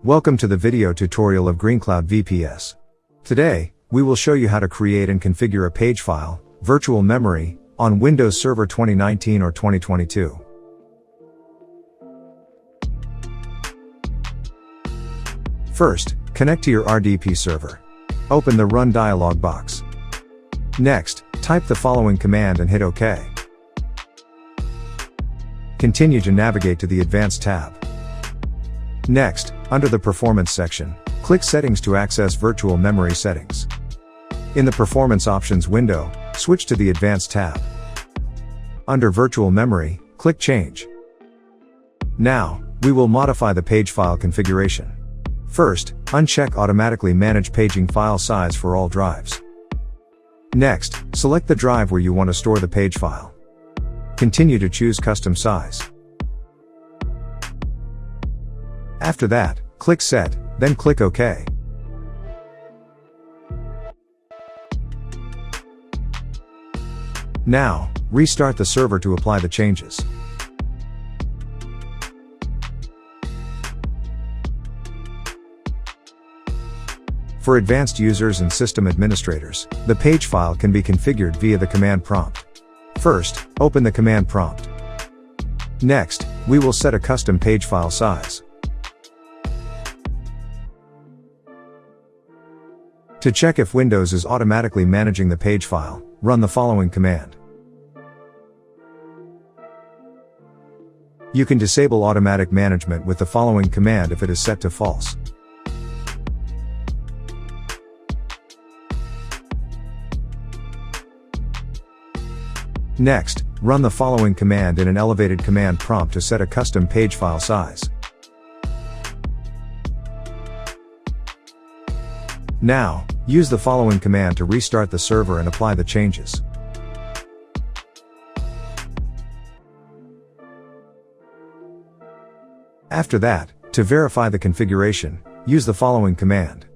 Welcome to the video tutorial of GreenCloud VPS. Today, we will show you how to create and configure a page file, virtual memory, on Windows Server 2019 or 2022. First, connect to your RDP server. Open the Run dialog box. Next, type the following command and hit OK. Continue to navigate to the Advanced tab. Next, under the Performance section, click Settings to access virtual memory settings. In the Performance Options window, switch to the Advanced tab. Under Virtual Memory, click Change. Now, we will modify the page file configuration. First, uncheck Automatically Manage Paging File Size for all drives. Next, select the drive where you want to store the page file. Continue to choose Custom Size. After that, click Set, then click OK. Now, restart the server to apply the changes. For advanced users and system administrators, the page file can be configured via the command prompt. First, open the command prompt. Next, we will set a custom page file size. To check if Windows is automatically managing the page file, run the following command. You can disable automatic management with the following command if it is set to false. Next, run the following command in an elevated command prompt to set a custom page file size. Now, use the following command to restart the server and apply the changes. After that, to verify the configuration, use the following command.